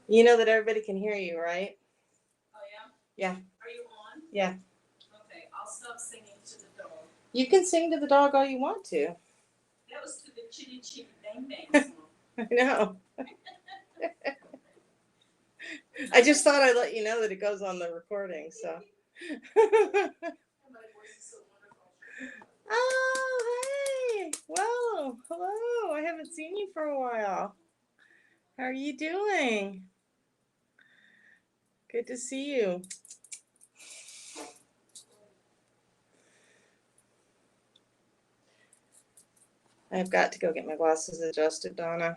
You know that everybody can hear you, right? Oh, yeah? Yeah. Are you on? Yeah. Okay, I'll stop singing to the dog. You can sing to the dog all you want to. That was to the chitty chitty bang bang song. I know. I just thought I'd let you know that it goes on the recording, so. My voice is so wonderful. Oh, hey. Well, hello. I haven't seen you for a while. How are you doing? Good to see you. I've got to go get my glasses adjusted, Donna.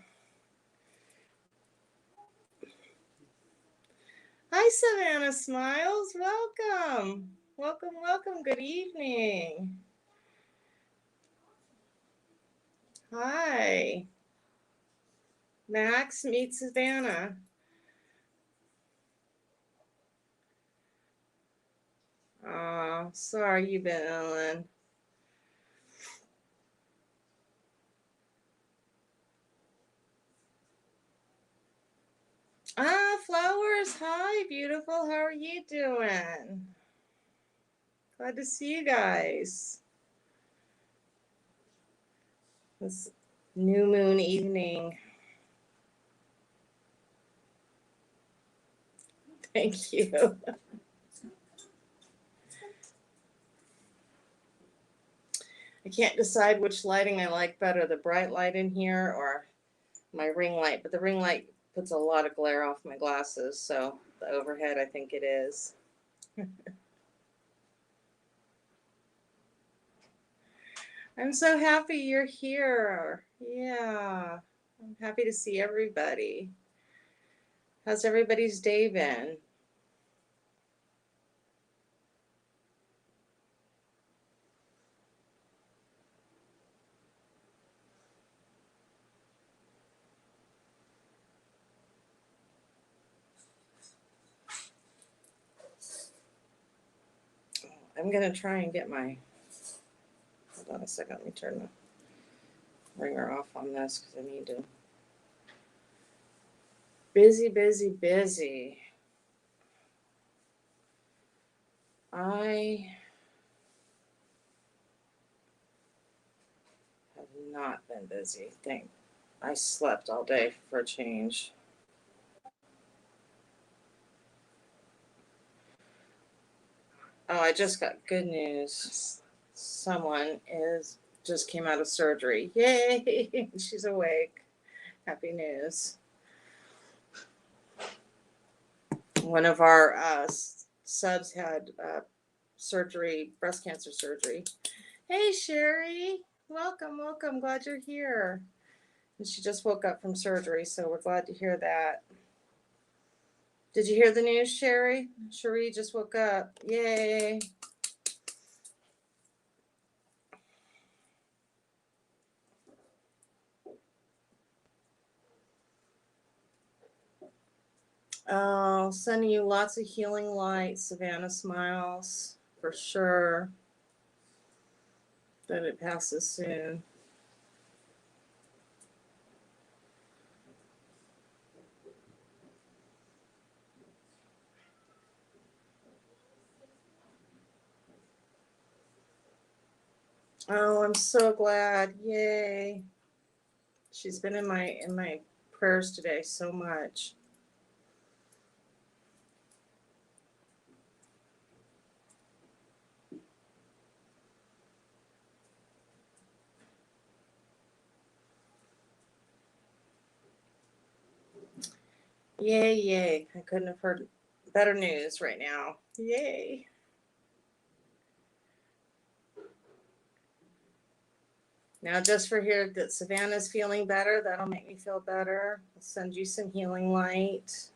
Hi, Savannah Smiles. Welcome. Welcome, welcome. Good evening. Hi. Max, meet Savannah. Oh, sorry you've been Ellen. Ah, Flowers. Hi, beautiful. How are you doing? Glad to see you guys. This new moon evening. Thank you. I can't decide which lighting I like better, the bright light in here or my ring light, but the ring light puts a lot of glare off my glasses, so the overhead, I think it is. I'm so happy you're here. Yeah, I'm happy to see everybody. How's everybody's day been? I'm gonna try and get my, hold on a second, let me turn the ringer off on this because I need to. Busy, busy, busy. I have not been busy. I slept all day for a change. Oh, I just got good news. Someone just came out of surgery. Yay! She's awake. Happy news. One of our subs had surgery, breast cancer surgery. Hey, Sherry. Welcome, welcome. Glad you're here. And she just woke up from surgery, so we're glad to hear that. Did you hear the news, Sherry? Cherie just woke up. Yay. Oh, sending you lots of healing light, Savannah Smiles, for sure. That it passes soon. Oh, I'm so glad. Yay. She's been in my prayers today so much. Yay, yay. I couldn't have heard better news right now. Yay. Now, just for here that Savannah's feeling better, that'll make me feel better. I'll send you some healing light.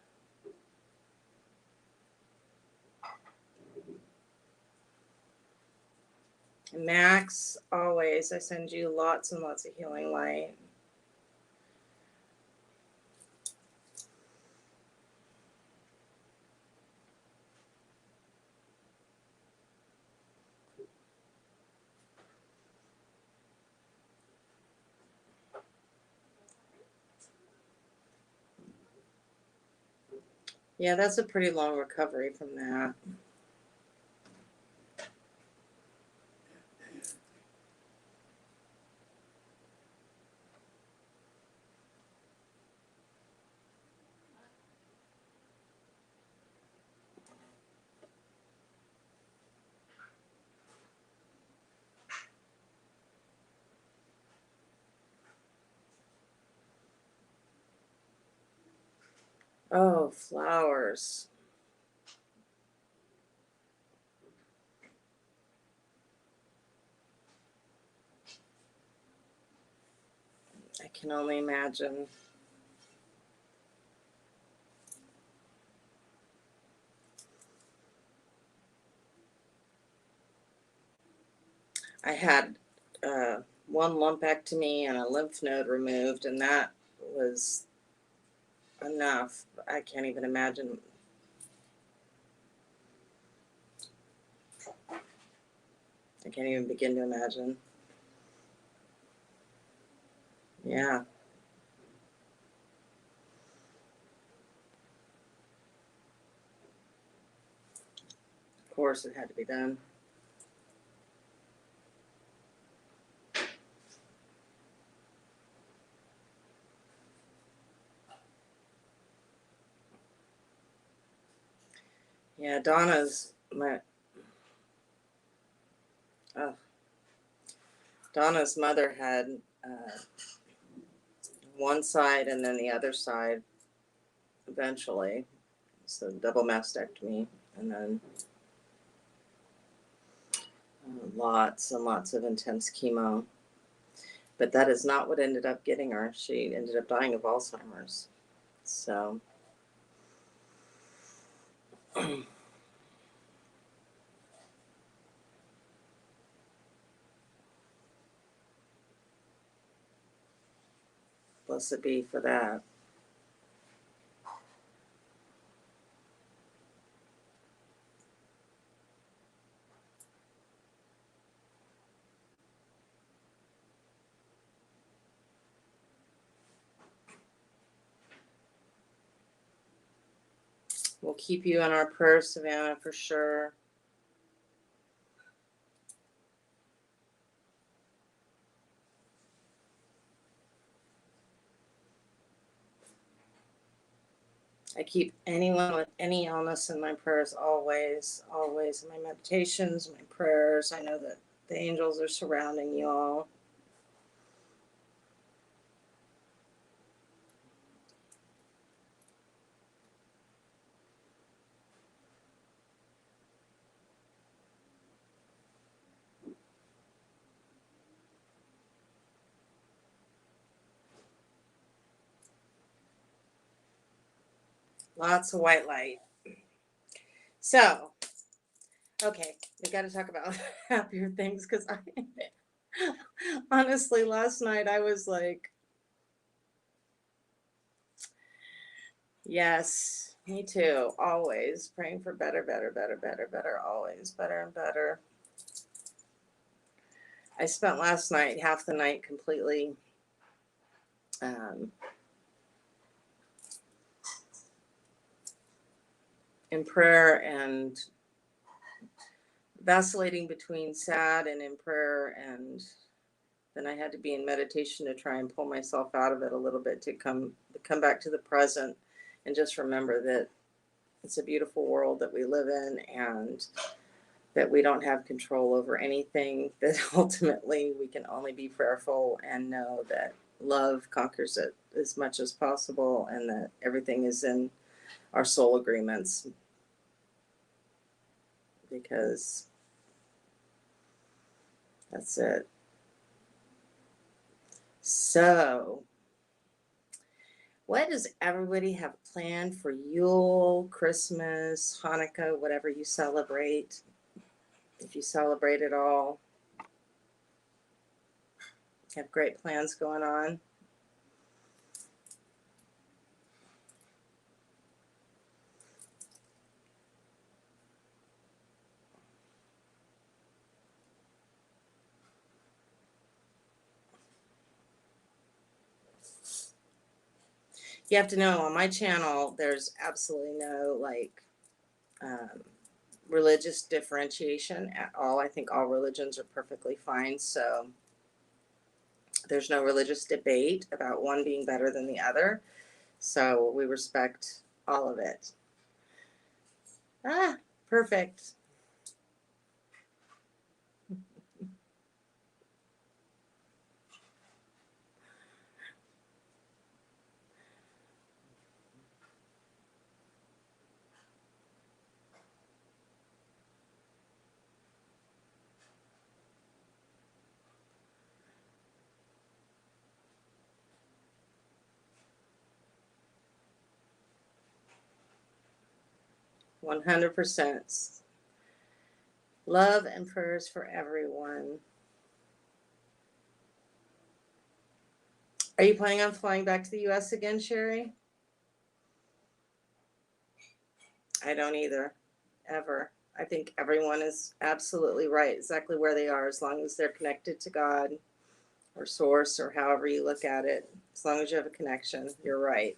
Max, always, I send you lots and lots of healing light. Yeah, that's a pretty long recovery from that. Oh, flowers. I can only imagine. I had one lumpectomy and a lymph node removed, and that was enough. I can't even imagine. I can't even begin to imagine. Yeah, of course it had to be done. Yeah, uh, Donna's mother had one side and then the other side eventually. So double mastectomy, and then lots and lots of intense chemo. But that is not what ended up getting her. She ended up dying of Alzheimer's. So, blessed be for that. We'll keep you in our prayers, Savannah, for sure. I keep anyone with any illness in my prayers always, always. In my meditations, my prayers. I know that the angels are surrounding you all. Lots of white light. So, okay, we got to talk about happier things because I honestly, last night I was like, yes, me too. Always praying for better, better, better, better, better, always better and better. I spent last night, half the night, completely um, in prayer and vacillating between sad and in prayer. And then I had to be in meditation to try and pull myself out of it a little bit to come back to the present and just remember that it's a beautiful world that we live in and that we don't have control over anything, that ultimately we can only be prayerful and know that love conquers it as much as possible and that everything is in our soul agreements, because that's it. So, what does everybody have planned for Yule, Christmas, Hanukkah, whatever you celebrate? If you celebrate it all, have great plans going on. You have to know on my channel, there's absolutely no like um, religious differentiation at all. I think all religions are perfectly fine. So there's no religious debate about one being better than the other. So we respect all of it. Ah, perfect. 100%. Love and prayers for everyone. Are you planning on flying back to the US again, Sherry? I don't either. Ever. I think everyone is absolutely right, exactly where they are, as long as they're connected to God or source or however you look at it. As long as you have a connection, you're right.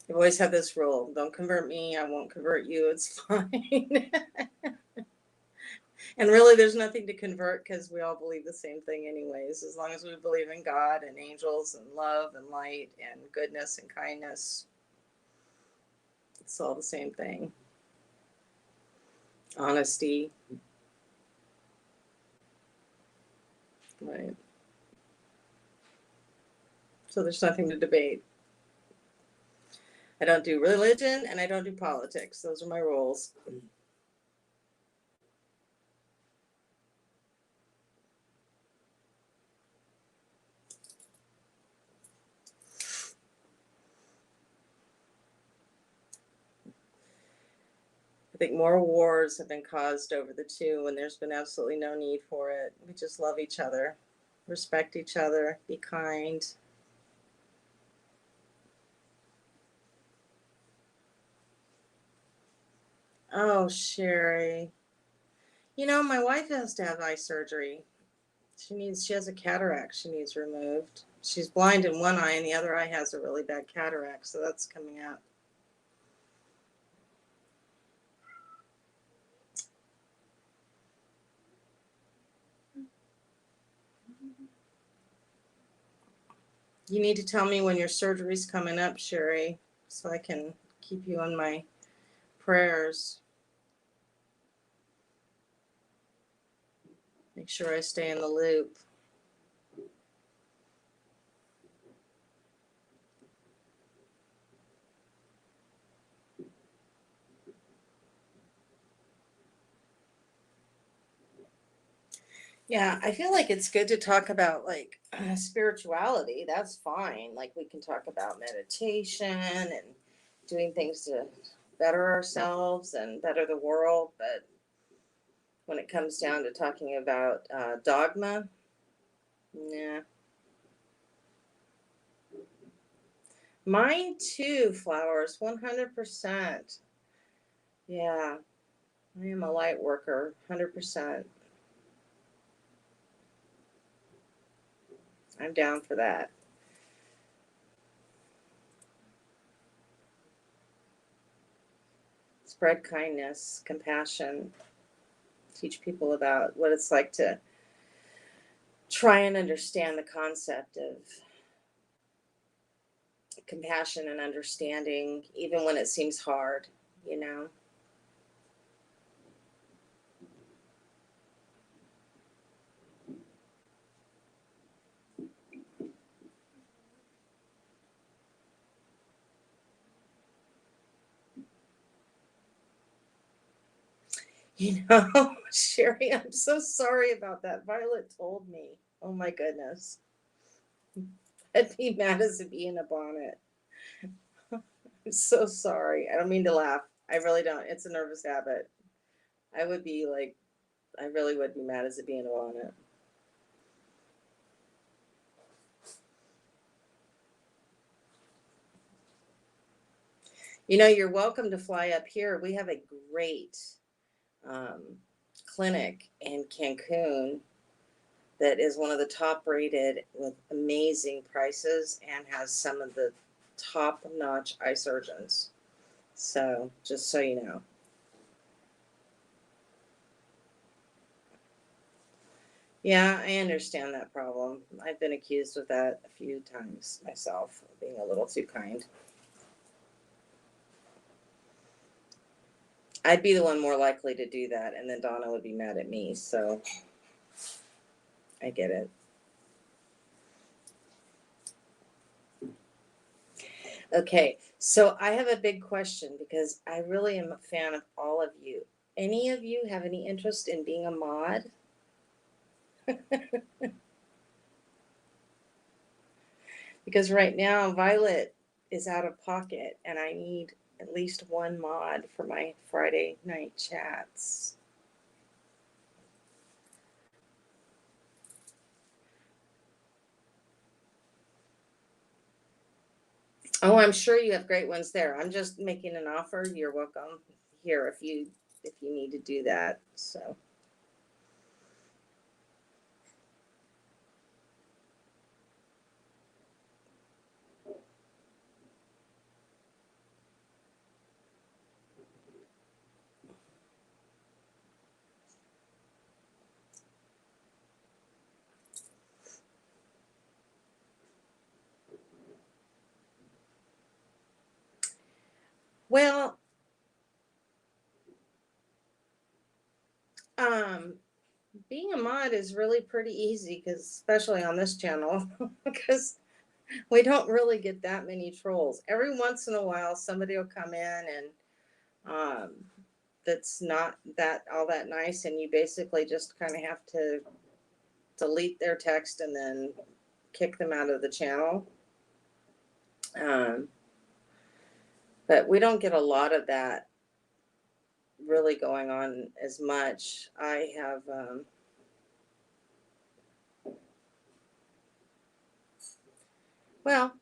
I've always had this rule: don't convert me, I won't convert you, it's fine. And really, there's nothing to convert because we all believe the same thing, anyways. As long as we believe in God and angels and love and light and goodness and kindness, it's all the same thing. Honesty, right? So there's nothing to debate. I don't do religion and I don't do politics. Those are my rules. I think more wars have been caused over the two when there's been absolutely no need for it. We just love each other, respect each other, be kind. Oh, Sherry. You know, my wife has to have eye surgery. She has a cataract she needs removed. She's blind in one eye and the other eye has a really bad cataract, so that's coming up. You need to tell me when your surgery's coming up, Sherry, so I can keep you on my prayers. Make sure I stay in the loop. Yeah, I feel like it's good to talk about like spirituality. That's fine. Like we can talk about meditation and doing things to better ourselves and better the world. But when it comes down to talking about dogma, nah. Mine too, flowers, 100%. Yeah, I am a light worker, 100%. I'm down for that. Spread kindness, compassion, teach people about what it's like to try and understand the concept of compassion and understanding, even when it seems hard, you know? You know, Sherry, I'm so sorry about that. Violet told me. Oh my goodness. I'd be mad as a bee in a bonnet. I'm so sorry. I don't mean to laugh. I really don't. It's a nervous habit. I would be like, I really would be mad as a bee in a bonnet. You're welcome to fly up here. We have a great um, clinic in Cancun that is one of the top rated with amazing prices and has some of the top notch eye surgeons. So, just so you know. Yeah, I understand that problem. I've been accused of that a few times myself, being a little too kind. I'd be the one more likely to do that, and then Donna would be mad at me. So I get it. Okay, so I have a big question because I really am a fan of all of you. Any of you have any interest in being a mod? Because right now Violet is out of pocket and I need at least one mod for my Friday night chats. Oh, I'm sure you have great ones there. I'm just making an offer. You're welcome here if you need to do that. So well, um, being a mod is really pretty easy because especially on this channel, because we don't really get that many trolls. Every once in a while somebody will come in and that's not that all that nice and you basically just kind of have to delete their text and then kick them out of the channel. Um, but we don't get a lot of that really going on as much. I have well,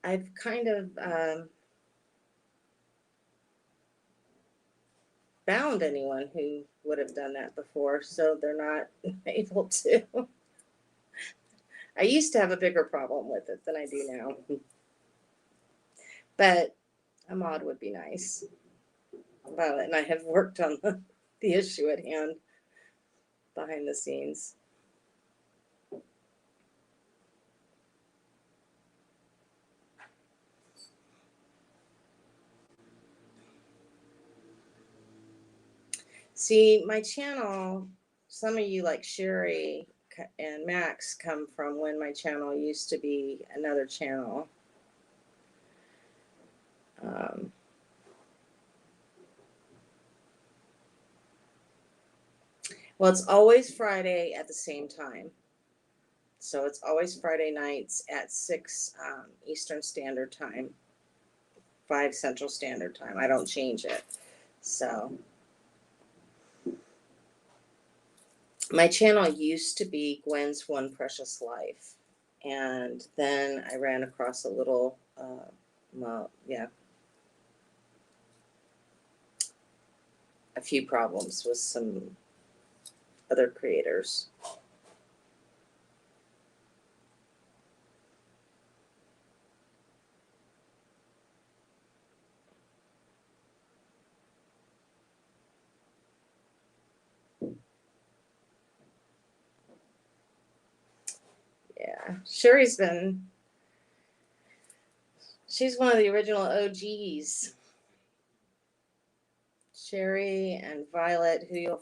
I've kind of found anyone who would have done that before, so they're not able to. I used to have a bigger problem with it than I do now, but a mod would be nice. Violet and I have worked on the issue at hand behind the scenes. See, my channel, some of you like Sherry and Max come from when my channel used to be another channel. Um, well, it's always Friday at the same time. So it's always Friday nights at 6 Eastern Standard Time, 5 Central Standard Time. I don't change it. So my channel used to be Gwen's One Precious Life. And then I ran across a little, a few problems with some other creators. Yeah, she's one of the original OGs. Sherry and Violet, who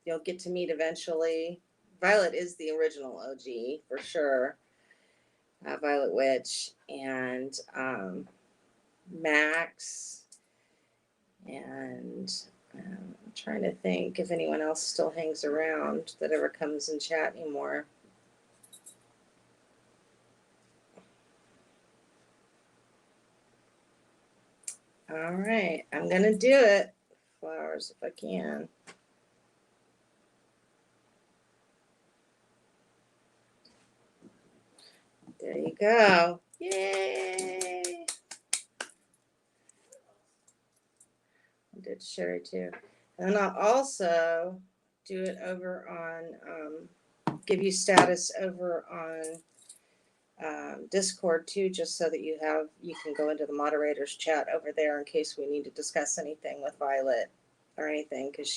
you'll get to meet eventually. Violet is the original OG for sure. Violet Witch and Max, and I'm trying to think if anyone else still hangs around that ever comes in chat anymore. All right, I'm gonna do it. Flowers if I can. There you go. Yay! it to Sherry too. And I'll also do it over on, give you status over on Discord too, just so that you can go into the moderators chat over there in case we need to discuss anything with Violet or anything, because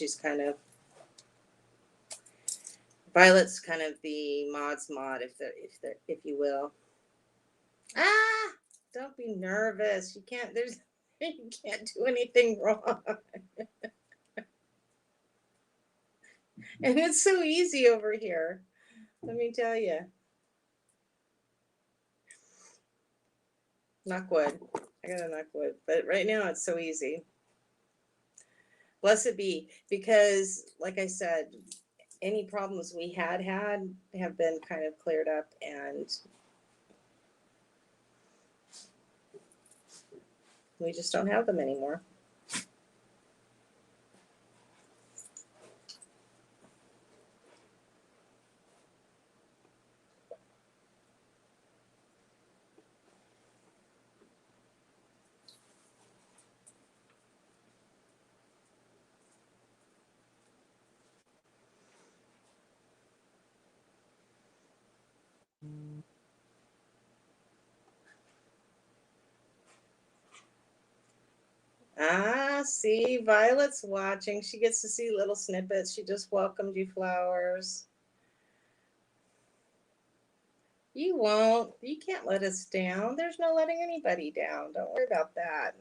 Violet's kind of the mod's mod, if you will. Don't be nervous. You can't do anything wrong. And it's so easy over here. Let me tell you. Knock wood. I gotta knock wood. But right now it's so easy. Blessed be, because like I said, any problems we had have been kind of cleared up, and we just don't have them anymore. See, Violet's watching. She gets to see little snippets. She just welcomed you, flowers. You won't. You can't let us down. There's no letting anybody down. Don't worry about that.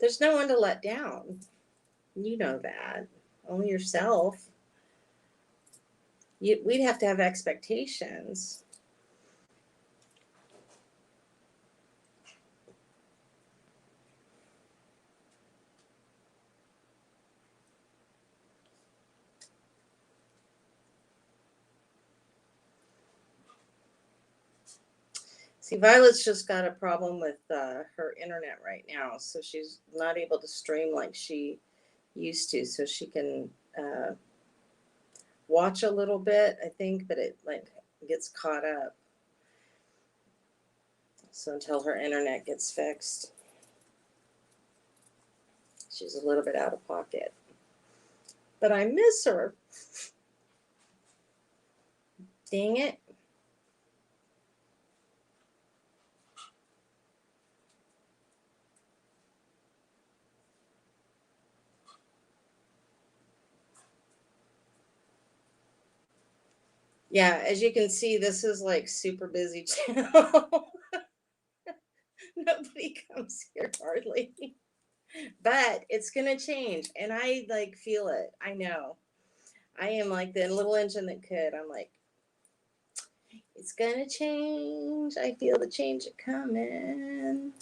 There's no one to let down. You know that. Only yourself. We'd have to have expectations. See, Violet's just got a problem with her internet right now, so she's not able to stream like she used to. So she can watch a little bit, I think, but it like gets caught up. So until her internet gets fixed, she's a little bit out of pocket. But I miss her. Dang it. Yeah, as you can see, this is like super busy channel. Nobody comes here hardly. But it's gonna change, and I like feel it. I know. I am like the little engine that could. I'm like, it's gonna change. I feel the change coming.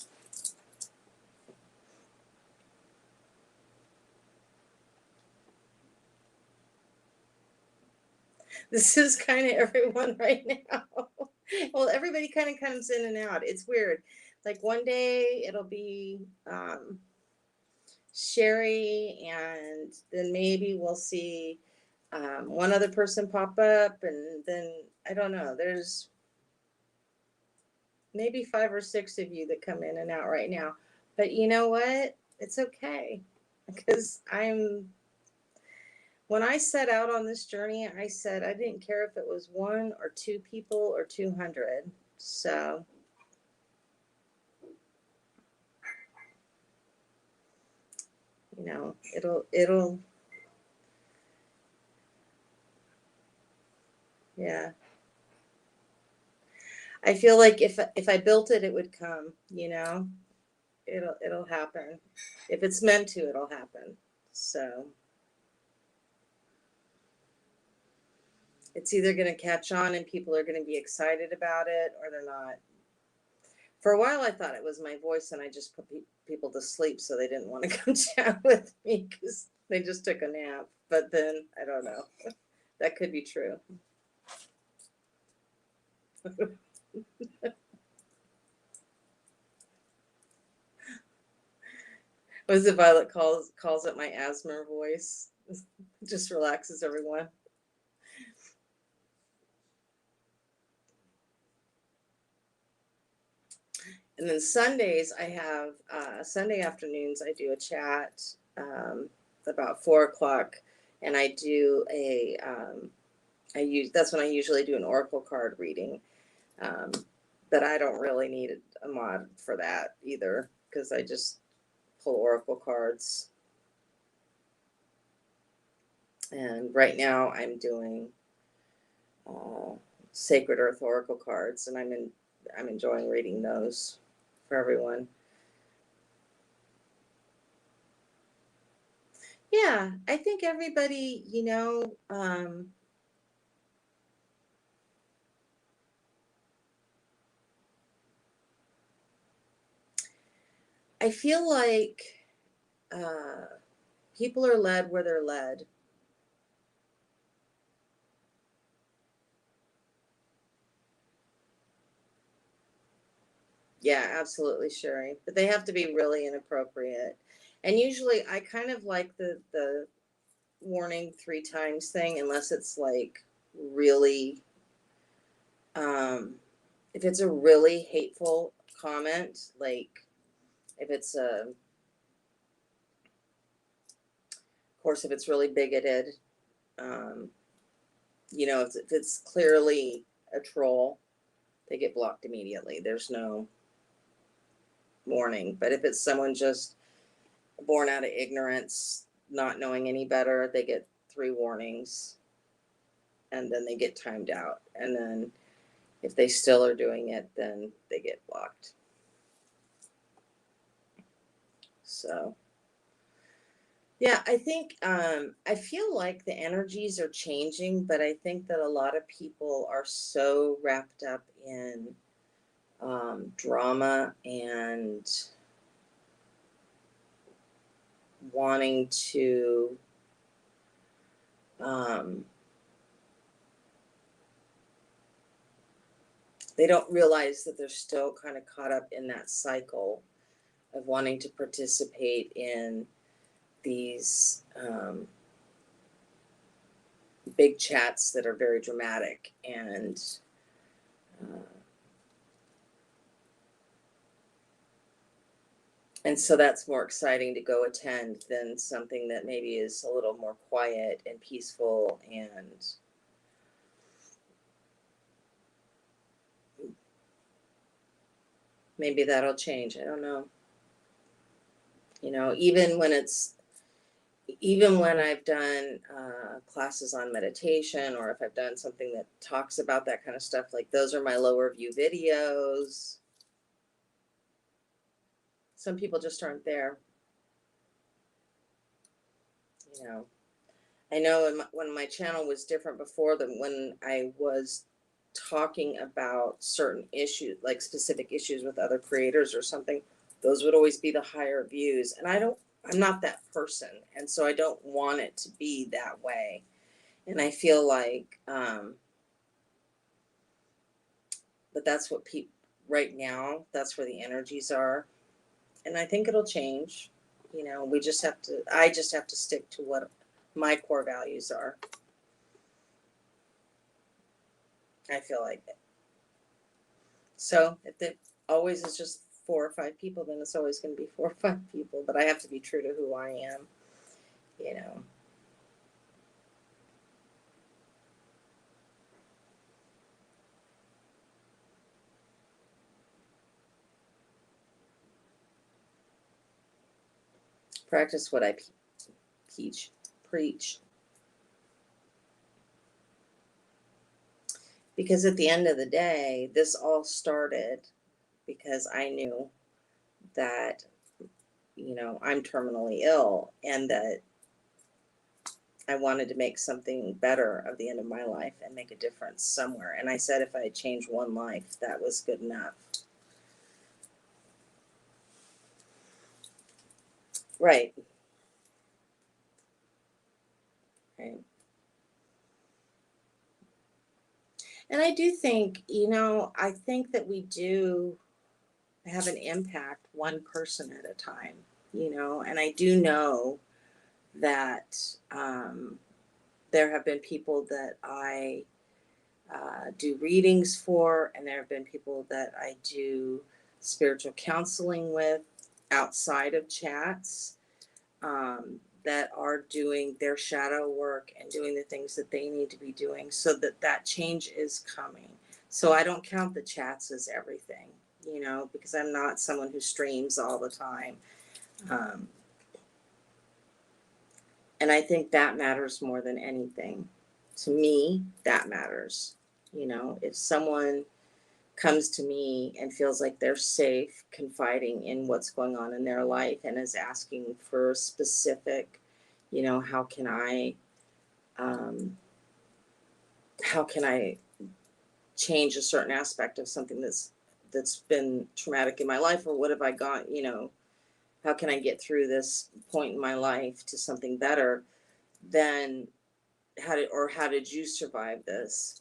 This is kind of everyone right now. Well, everybody kind of comes in and out. It's weird. Like one day it'll be Sherry, and then maybe we'll see one other person pop up, and then I don't know. There's maybe 5 or 6 of you that come in and out right now. But you know what? It's okay, because when I set out on this journey, I said I didn't care if it was 1 or 2 people or 200. So you know, it'll yeah. I feel like if I built it, it would come, you know. It'll happen. If it's meant to, it'll happen. So it's either going to catch on and people are going to be excited about it, or they're not. For a while, I thought it was my voice, and I just put people to sleep so they didn't want to come chat with me because they just took a nap. But then I don't know. That could be true. What is it? Violet calls it my asthma voice. Just relaxes everyone. And then Sundays, I have Sunday afternoons, I do a chat about 4 o'clock, and I do that's when I usually do an oracle card reading. Um, but I don't really need a mod for that either, because I just pull oracle cards. And right now I'm doing Sacred Earth oracle cards, and I'm enjoying reading those for everyone. Yeah, I think everybody, I feel like people are led where they're led. Yeah, absolutely, Sherry. But they have to be really inappropriate. And usually I kind of like the warning 3 times thing, unless it's like really, if it's a really hateful comment, like if it's of course, if it's really bigoted, um, if it's clearly a troll, they get blocked immediately. There's no warning. But if it's someone just born out of ignorance, not knowing any better, they get 3 warnings, and then they get timed out. And then if they still are doing it, then they get blocked. So yeah, I think I feel like the energies are changing, but I think that a lot of people are so wrapped up in drama and wanting to they don't realize that they're still kind of caught up in that cycle of wanting to participate in these big chats that are very dramatic, uh, and so that's more exciting to go attend than something that maybe is a little more quiet and peaceful, and maybe that'll change. I don't know. Even when I've done classes on meditation, or if I've done something that talks about that kind of stuff, like those are my lower view videos. Some people just aren't there. I know when my channel was different before, than when I was talking about certain issues, like specific issues with other creators or something, those would always be the higher views. And I'm not that person. And so I don't want it to be that way. And I feel like, but that's what people, right now, that's where the energies are. And I think it'll change. I just have to stick to what my core values are. I feel like it. So if it always is just 4 or 5 people, then it's always going to be 4 or 5 people. But I have to be true to who I am, you know. Practice what I preach. Because at the end of the day, this all started because I knew that, I'm terminally ill, and that I wanted to make something better of the end of my life and make a difference somewhere. And I said if I had changed one life, that was good enough. Right. Right. And I do think, I think that we do have an impact one person at a time, and I do know that there have been people that I do readings for, and there have been people that I do spiritual counseling with outside of chats, that are doing their shadow work and doing the things that they need to be doing, so that that change is coming. So I don't count the chats as everything, because I'm not someone who streams all the time. Um, and I think that matters more than anything. To me, that matters. If someone comes to me and feels like they're safe confiding in what's going on in their life and is asking for specific, how can I um, change a certain aspect of something that's been traumatic in my life, or what have I got, how can I get through this point in my life to something better? Then how did you survive this?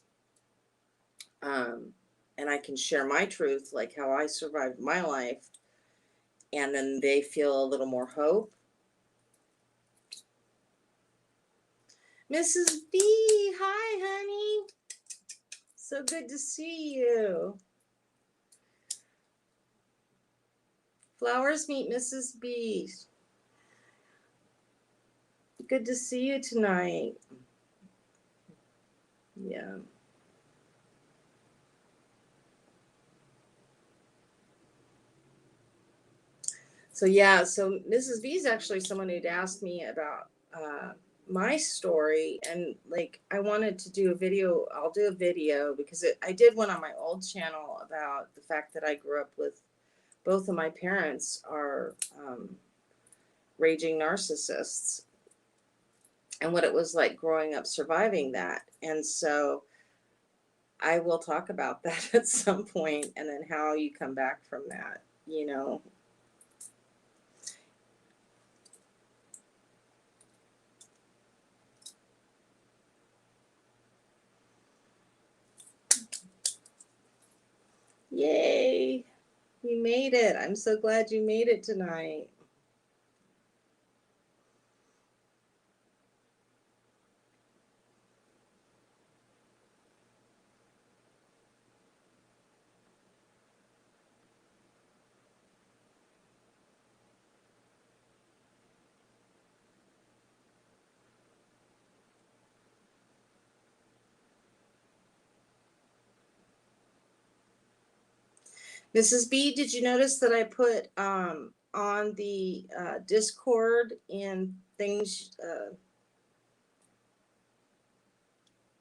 um, and I can share my truth, like how I survived my life, and then they feel a little more hope. Mrs. B, hi, honey. So good to see you. Flowers meet Mrs. B. Good to see you tonight. Yeah. So Mrs. B is actually someone who'd asked me about my story, and like I wanted to do a video. I'll do a video because I did one on my old channel about the fact that I grew up with both of my parents are raging narcissists, and what it was like growing up surviving that. And so I will talk about that at some point, and then how you come back from that. Yay, you made it. I'm so glad you made it tonight. Mrs. B, did you notice that I put on the Discord in things?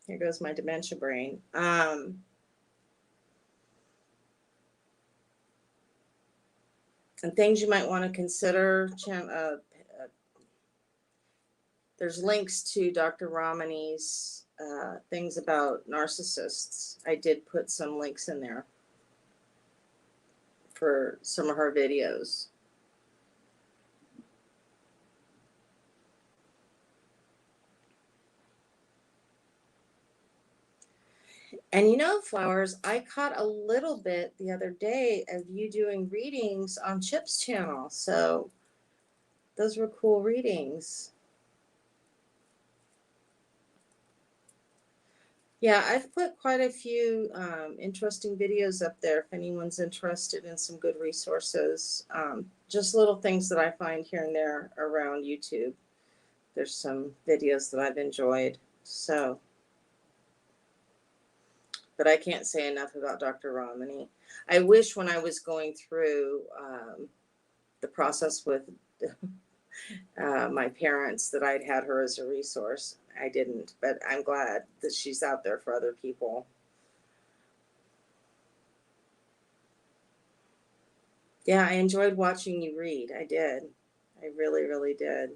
Here goes my dementia brain. And things you might want to consider. There's links to Dr. Ramani's things about narcissists. I did put some links in there for some of her videos. And Flowers, I caught a little bit the other day of you doing readings on Chip's channel. So those were cool readings. Yeah, I've put quite a few interesting videos up there if anyone's interested in some good resources. Just little things that I find here and there around YouTube. There's some videos that I've enjoyed. So, but I can't say enough about Dr. Ramani. I wish when I was going through the process with my parents that I'd had her as a resource. I didn't, but I'm glad that she's out there for other people. Yeah, I enjoyed watching you read. I did. I really, really did.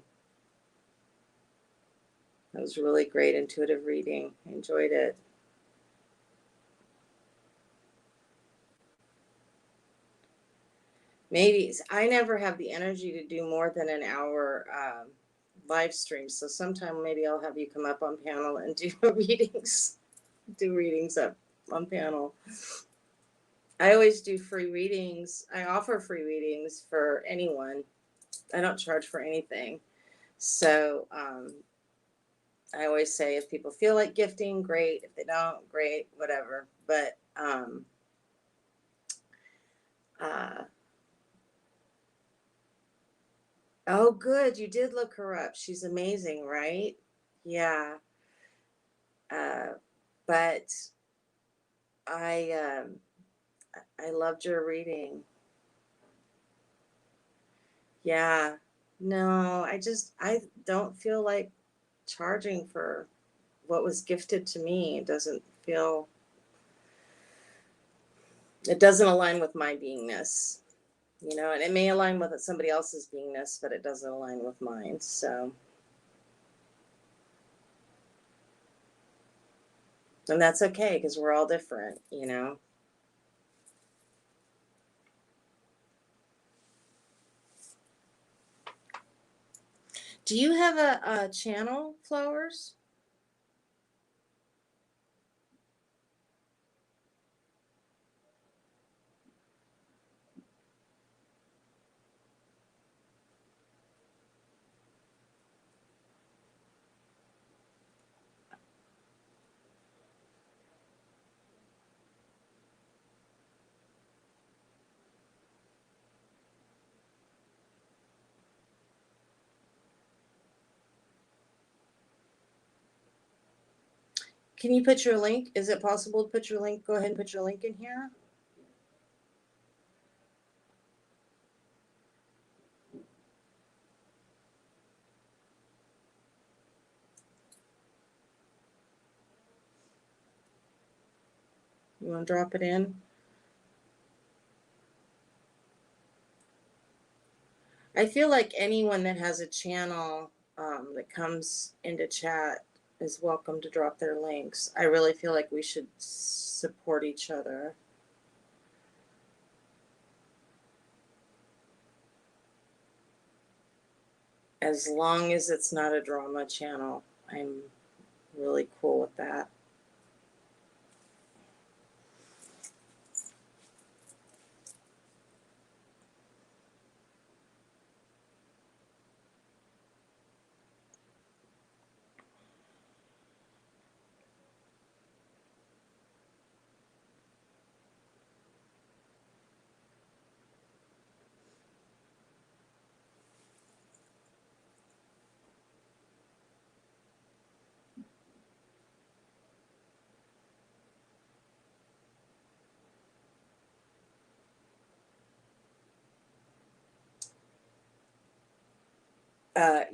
That was really great, intuitive reading. I enjoyed it. Maybe I never have the energy to do more than an hour live stream. So sometime maybe I'll have you come up on panel and do readings. Do readings up on panel. I always do free readings. I offer free readings for anyone. I don't charge for anything. So I always say if people feel like gifting, great. If they don't, great, whatever. But Oh, good. You did look her up. She's amazing, right? Yeah. Uh, but I I loved your reading. Yeah. No, I don't feel like charging for what was gifted to me. It doesn't align with my beingness, and it may align with somebody else's beingness, but it doesn't align with mine. So, and that's okay because we're all different. Do you have a channel, Flowers? Can you put your link? Is it possible to put your link? Go ahead and put your link in here. You want to drop it in? I feel like anyone that has a channel that comes into chat is welcome to drop their links. I really feel like we should support each other. As long as it's not a drama channel, I'm really cool with that.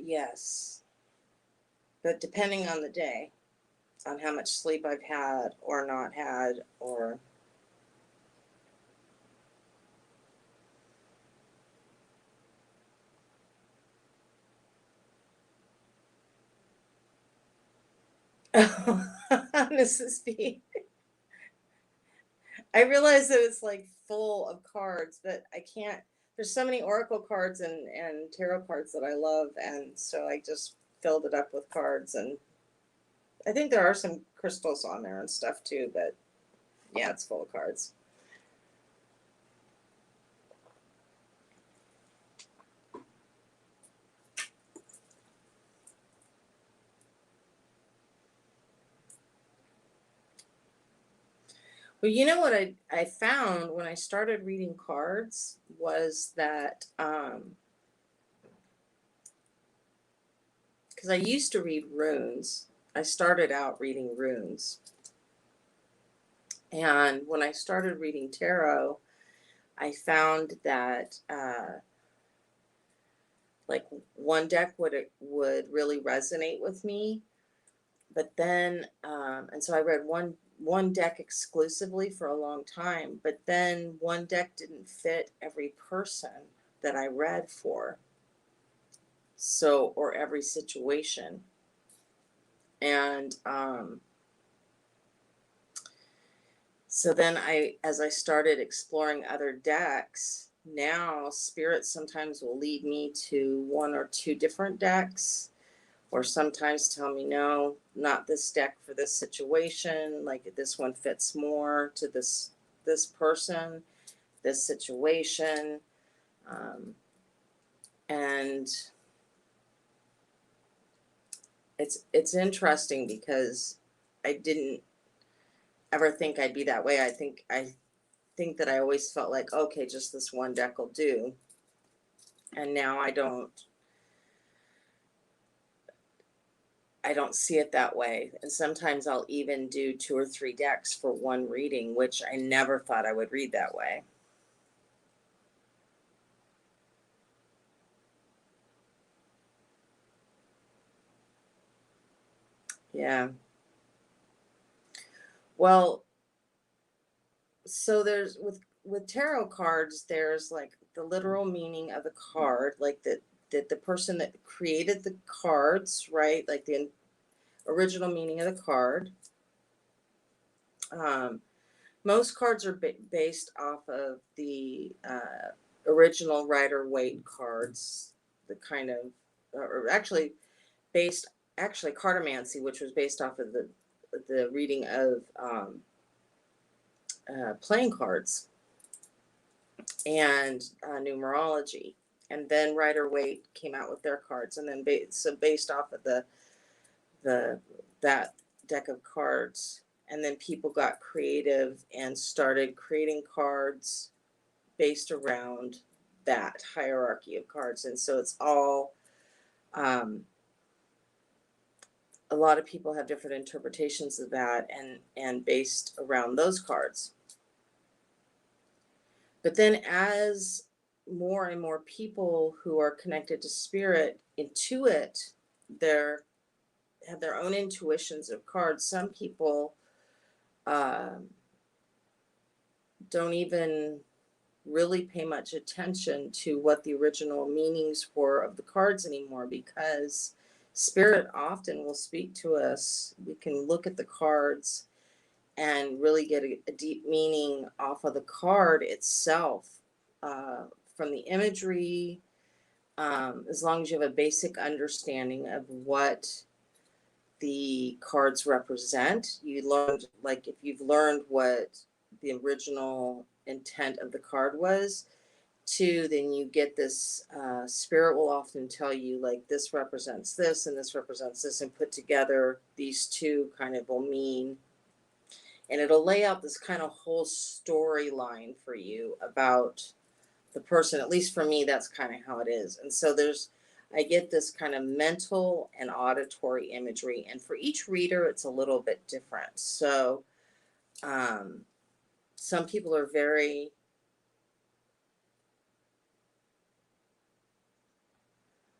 Yes, but depending on the day, on how much sleep I've had or not had, or Mrs. B. I realize that it's like full of cards, but I can't. There's so many oracle cards and tarot cards that I love, and so I just filled it up with cards. And I think there are some crystals on there and stuff too, but yeah, it's full of cards. Well, you know what I found when I started reading cards was that because I used to read runes. I started out reading runes. And when I started reading tarot, I found that like one deck would really resonate with me, but then and so I read one deck exclusively for a long time, but then one deck didn't fit every person that I read for, so or every situation. And so then as I started exploring other decks, now spirit sometimes will lead me to one or two different decks, or sometimes tell me, no, not this deck for this situation. Like this one fits more to this person, this situation. And it's interesting because I didn't ever think I'd be that way. I think think that I always felt like, okay, just this one deck will do. And now I don't see it that way. And sometimes I'll even do 2 or 3 decks for one reading, which I never thought I would read that way. Yeah. Well, so there's with tarot cards, there's like the literal meaning of the card, like that the person that created the cards, right? Like the original meaning of the card. Um, most cards are based off of the original Rider-Waite cards, the kind of, or actually based, actually cartomancy, which was based off of the reading of playing cards and numerology. And then Rider-Waite came out with their cards, and then so based off of the that deck of cards, and then people got creative and started creating cards based around that hierarchy of cards. And so it's all a lot of people have different interpretations of that, and based around those cards. But then as more and more people who are connected to spirit intuit their have their own intuitions of cards. Some people um, don't even really pay much attention to what the original meanings were of the cards anymore, because spirit often will speak to us. We can look at the cards and really get a deep meaning off of the card itself, from the imagery, as long as you have a basic understanding of what the cards represent. You learned, like if you've learned what the original intent of the card was, too, then you get this, spirit will often tell you like this represents this and this represents this, and put together these two kind of will mean, and it'll lay out this kind of whole storyline for you about the person. At least for me, that's kind of how it is. And so I get this kind of mental and auditory imagery, and for each reader, it's a little bit different. So, some people are very,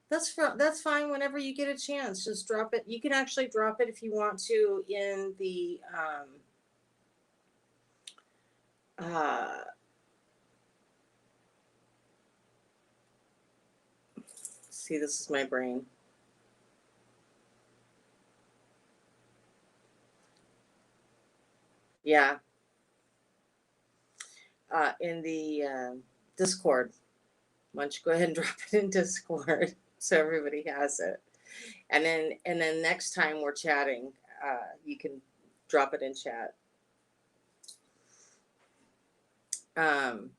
that's fine. Whenever you get a chance, just drop it. You can actually drop it if you want to in the, uh, see, this is my brain. Yeah. In the Discord. Why don't you go ahead and drop it in Discord so everybody has it, and then next time we're chatting, you can drop it in chat. Um,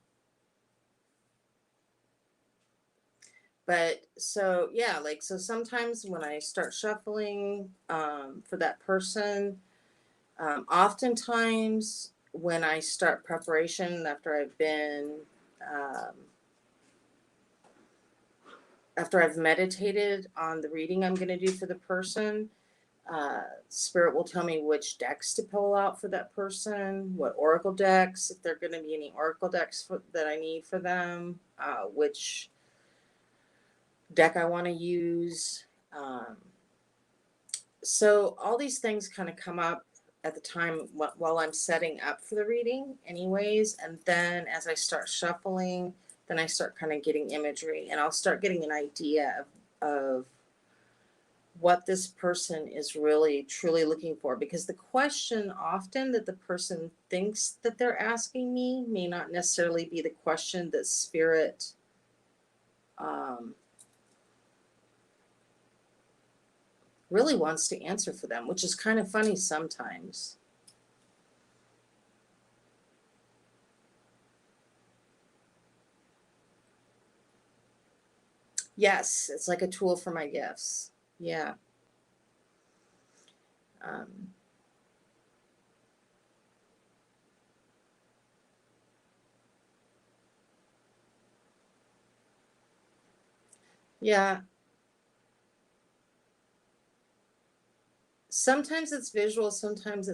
but so yeah, like so sometimes when I start shuffling for that person, oftentimes when I start preparation um, after I've meditated on the reading I'm going to do for the person, spirit will tell me which decks to pull out for that person, what oracle decks, if there are going to be any oracle decks that I need for them, which deck I want to use. Um, so all these things kind of come up at the time while I'm setting up for the reading anyways. And then as I start shuffling, then I start kind of getting imagery, and I'll start getting an idea of what this person is really truly looking for, because the question often that the person thinks that they're asking me may not necessarily be the question that spirit um, really wants to answer for them, which is kind of funny sometimes. Yes, it's like a tool for my gifts. Yeah. Um, Yeah. Sometimes it's visual, sometimes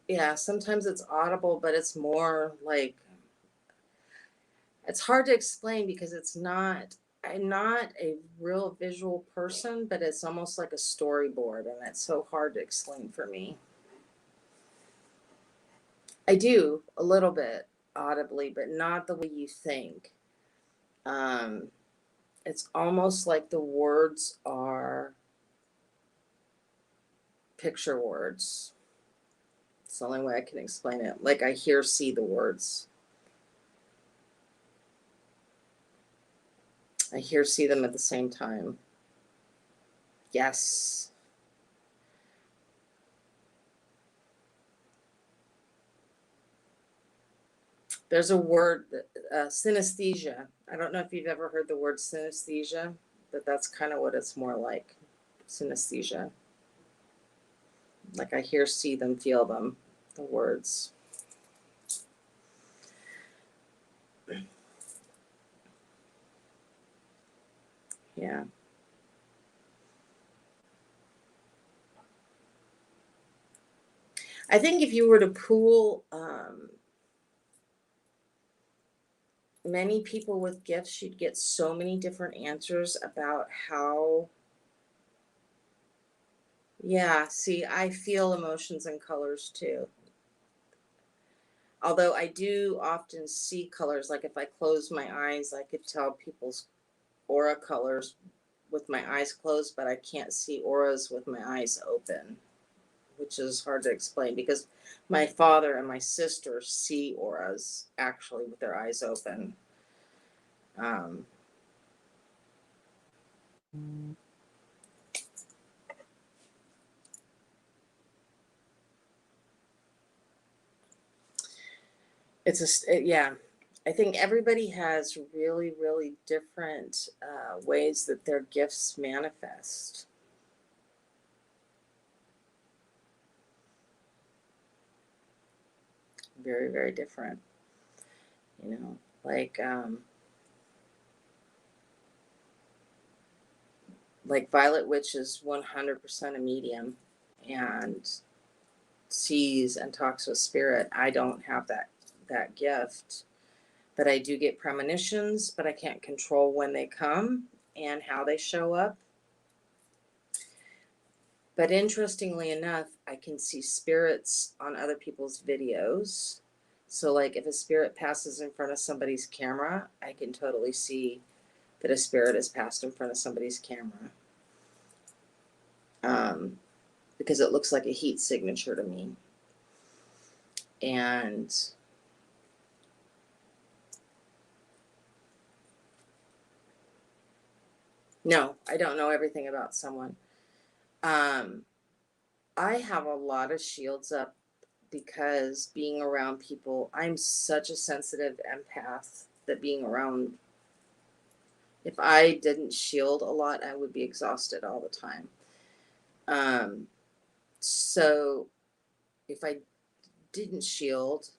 yeah, sometimes it's audible, but it's more like it's hard to explain because I'm not a real visual person, but it's almost like a storyboard and it's so hard to explain for me. I do a little bit audibly, but not the way you think. Um, it's almost like the words are picture words. It's the only way I can explain it. Like I see the words. See them at the same time. Yes. There's a word, synesthesia. I don't know if you've ever heard the word synesthesia, but that's kind of what it's more like. Synesthesia. Like I see them, feel them, the words. Yeah. I think if you were to pool many people with gifts, you'd get so many different answers about how. Yeah, see, I feel emotions and colors too. Although I do often see colors, like if I close my eyes, I could tell people's aura colors with my eyes closed, but I can't see auras with my eyes open, which is hard to explain because my father and my sister see auras actually with their eyes open. Um, yeah. I think everybody has really, really different ways that their gifts manifest. Very, very different. You know, like Violet Witch is 100% a medium and sees and talks with spirit. I don't have that gift, but I do get premonitions, but I can't control when they come and how they show up. But interestingly enough, I can see spirits on other people's videos. So like if a spirit passes in front of somebody's camera, I can totally see that a spirit has passed in front of somebody's camera. Because it looks like a heat signature to me. And no, I don't know everything about someone. I have a lot of shields up because being around people, I'm such a sensitive empath that being around, if I didn't shield a lot, I would be exhausted all the time. So if I didn't shield,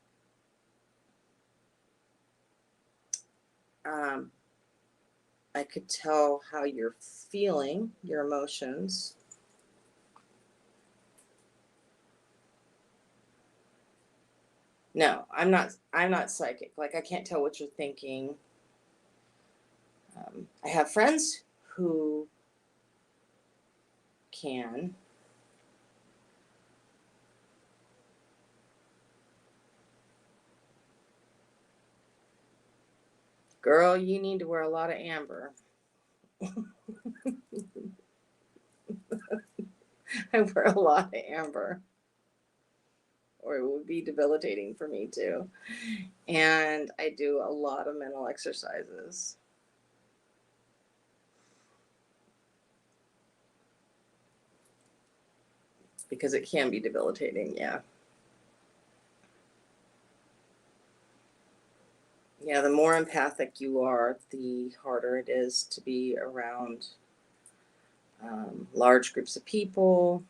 I could tell how you're feeling, your emotions. No, I'm not psychic. Like I can't tell what you're thinking. I have friends who can. Girl, you need to wear a lot of amber. I wear a lot of amber, or it would be debilitating for me too. And I do a lot of mental exercises because it can be debilitating. Yeah. Yeah, the more empathic you are, the harder it is to be around large groups of people.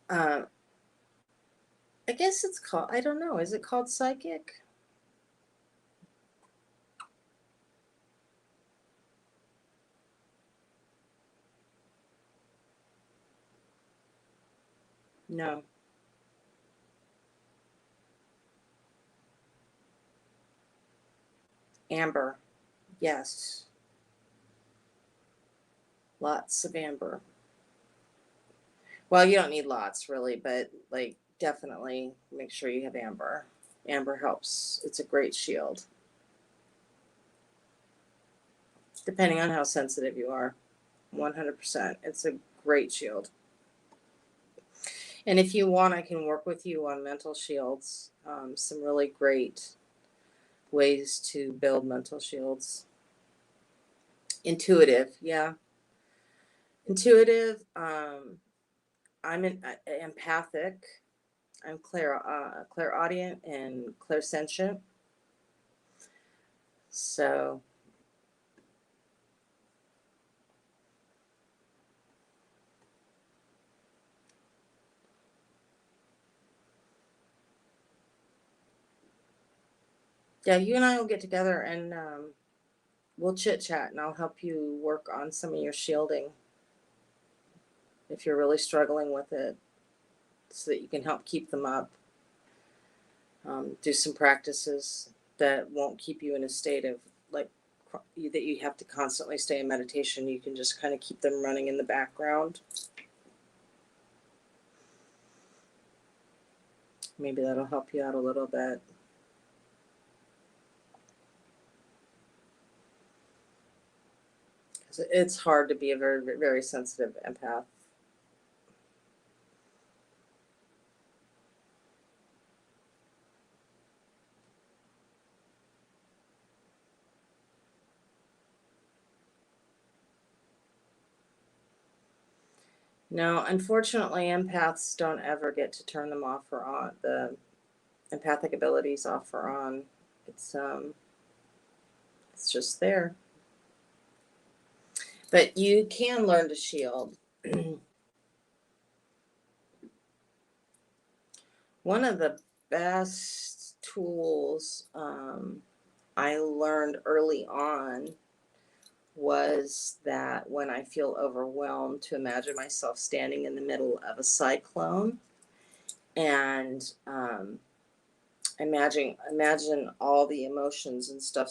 I guess it's called, I don't know, is it called psychic? No. Amber. Yes. Lots of amber. Well, you don't need lots really, but like definitely make sure you have amber. Amber helps. It's a great shield. Depending on how sensitive you are. 100%. It's a great shield. And if you want, I can work with you on mental shields. Some really great ways to build mental shields. Intuitive, yeah. Intuitive. I'm empathic. I'm clairaudient and clairsentient. So yeah, you and I will get together and we'll chit chat and I'll help you work on some of your shielding if you're really struggling with it so that you can help keep them up. Do some practices that won't keep you in a state of like that you have to constantly stay in meditation. You can just kind of keep them running in the background. Maybe that'll help you out a little bit. It's hard to be a very, very sensitive empath. No, unfortunately, empaths don't ever get to turn them off or on, the empathic abilities off or on. It's just there. But you can learn to shield. One of the best tools I learned early on was that when I feel overwhelmed, to imagine myself standing in the middle of a cyclone and imagine all the emotions and stuff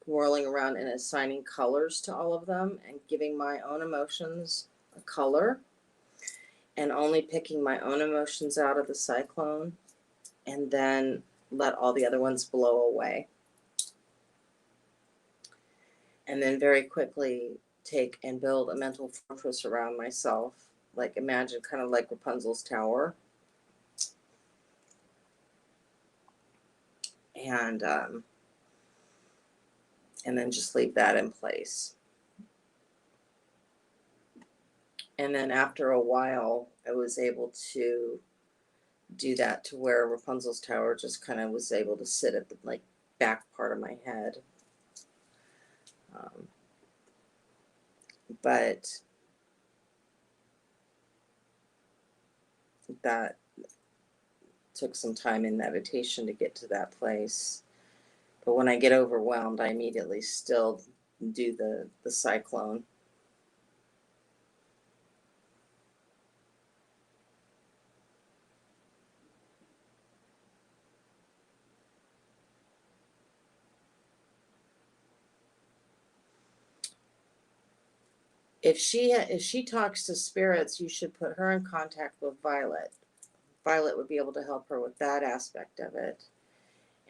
swirling around and assigning colors to all of them and giving my own emotions a color and only picking my own emotions out of the cyclone and then let all the other ones blow away. And then very quickly take and build a mental fortress around myself. Like imagine kind of like Rapunzel's tower. And then just leave that in place. And then after a while, I was able to do that to where Rapunzel's tower just kind of was able to sit at the like back part of my head. But that took some time in meditation to get to that place. But when I get overwhelmed, I immediately still do the cyclone. If she talks to spirits, you should put her in contact with Violet. Violet would be able to help her with that aspect of it.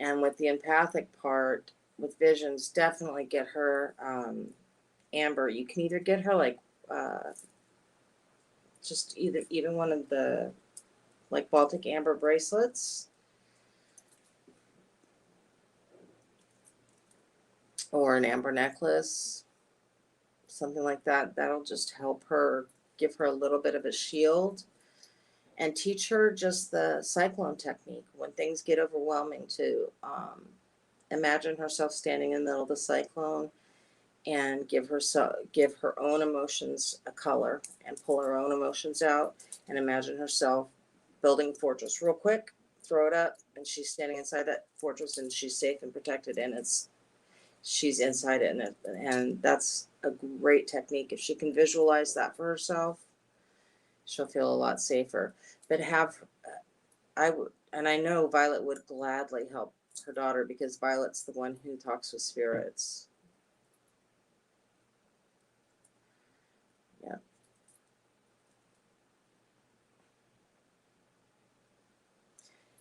And with the empathic part, with visions, definitely get her Amber. You can either get her like just even one of the like Baltic Amber bracelets, or an amber necklace, something like that. That'll just help her, give her a little bit of a shield and teach her just the cyclone technique when things get overwhelming to imagine herself standing in the middle of the cyclone and give her own emotions a color and pull her own emotions out and imagine herself building a fortress real quick, throw it up, and she's standing inside that fortress, and she's safe and protected, and she's inside it, and that's a great technique. If she can visualize that for herself, she'll feel a lot safer. But I would, and I know Violet would gladly help her daughter, because Violet's the one who talks with spirits. Yeah.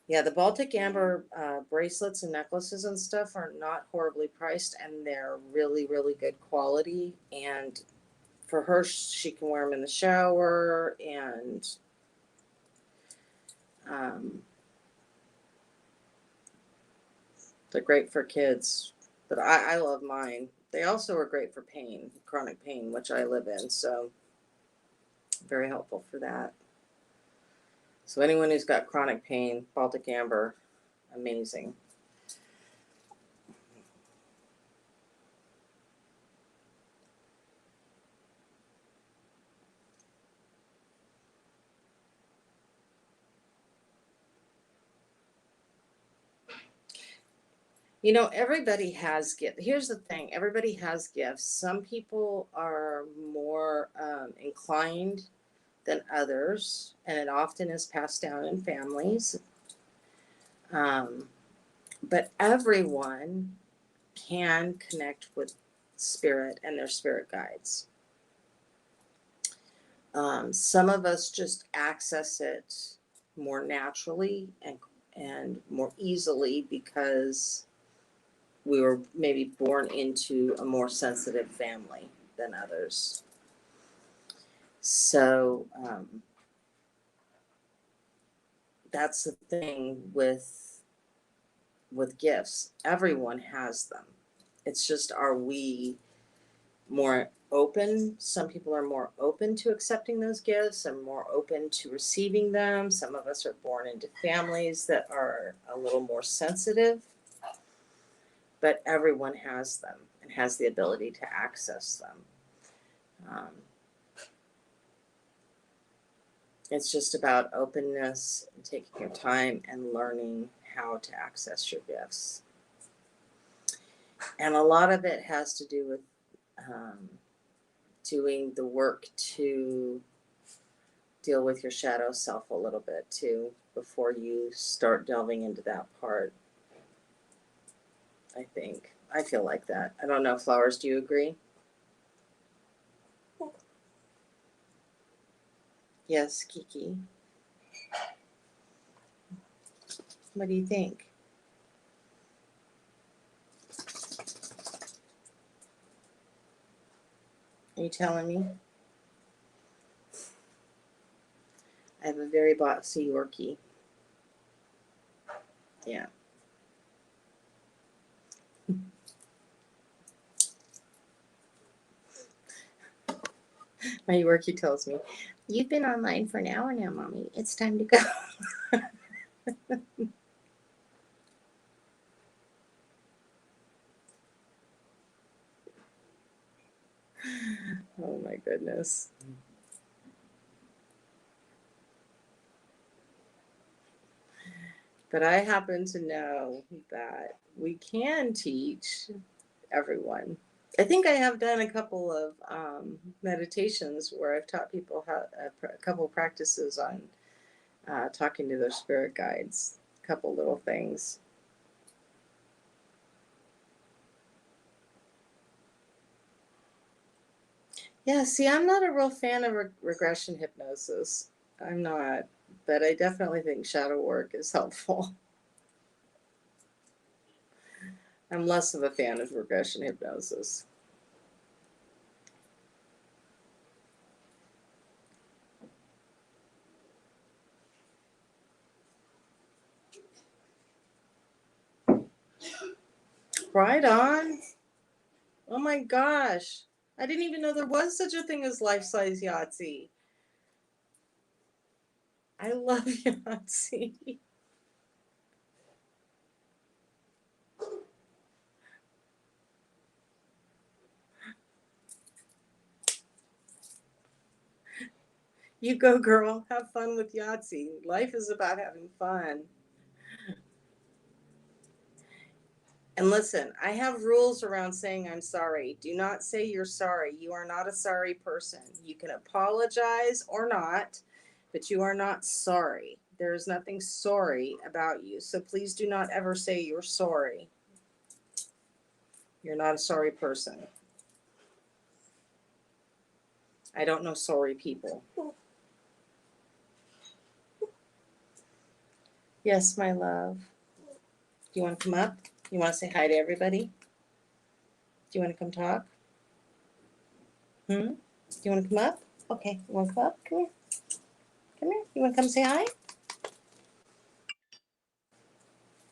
Yeah, the Baltic Amber bracelets and necklaces and stuff are not horribly priced, and they're really, really good quality. And for her, she can wear them in the shower, and um, they're great for kids. But I love mine. They also are great for pain, chronic pain, which I live in. So very helpful for that. So anyone who's got chronic pain, Baltic Amber, amazing. You know, everybody has gifts. Here's the thing, everybody has gifts. Some people are more inclined than others, and it often is passed down in families. Um, but everyone can connect with spirit and their spirit guides. Some of us just access it more naturally and more easily because we were maybe born into a more sensitive family than others. So that's the thing with gifts. Everyone has them. It's just, are we more open? Some people are more open to accepting those gifts and more open to receiving them. Some of us are born into families that are a little more sensitive, but everyone has them and has the ability to access them. It's just about openness and taking your time and learning how to access your gifts. And a lot of it has to do with doing the work to deal with your shadow self a little bit too before you start delving into that part. I think. I feel like that. I don't know, Flowers, do you agree? Yes, Kiki. What do you think? Are you telling me? I have a very boxy Yorkie. Yeah. My Yorkie tells me, "You've been online for an hour now, Mommy. It's time to go." Oh my goodness. But I happen to know that we can teach everyone. I think I have done a couple of meditations where I've taught people how a couple practices on talking to their spirit guides, a couple little things. Yeah, see, I'm not a real fan of regression hypnosis. I'm not, but I definitely think shadow work is helpful. I'm less of a fan of regression hypnosis. Right on. Oh my gosh. I didn't even know there was such a thing as life-size Yahtzee. I love Yahtzee. You go, girl. Have fun with Yahtzee. Life is about having fun. And listen, I have rules around saying I'm sorry. Do not say you're sorry. You are not a sorry person. You can apologize or not, but you are not sorry. There is nothing sorry about you. So please do not ever say you're sorry. You're not a sorry person. I don't know sorry people. Yes, my love. Do you want to come up? You want to say hi to everybody? Do you want to come talk? Do you want to come up? Okay. You want to come up? Come here. Come here. You want to come say hi?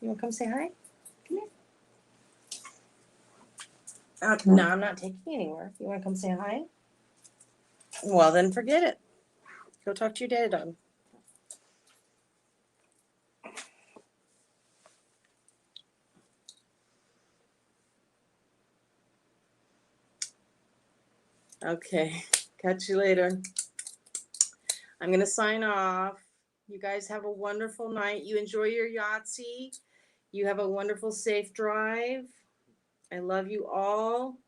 You want to come say hi? Come here. No, I'm not taking you anywhere. You want to come say hi? Well, then forget it. Go talk to your daddy dog. Okay. Catch you later. I'm going to sign off. You guys have a wonderful night. You enjoy your Yahtzee. You have a wonderful, safe drive. I love you all.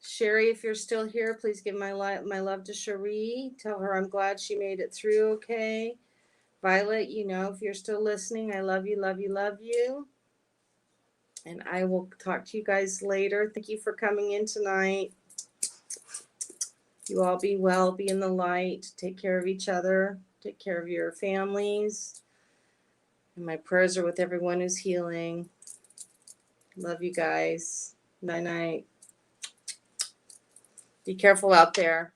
Sherry, if you're still here, please give my love to Cherie. Tell her I'm glad she made it through okay. Violet, you know, if you're still listening, I love you, love you, love you. And I will talk to you guys later. Thank you for coming in tonight. You all be well, be in the light, take care of each other, take care of your families. And my prayers are with everyone who's healing. Love you guys. Night night. Be careful out there.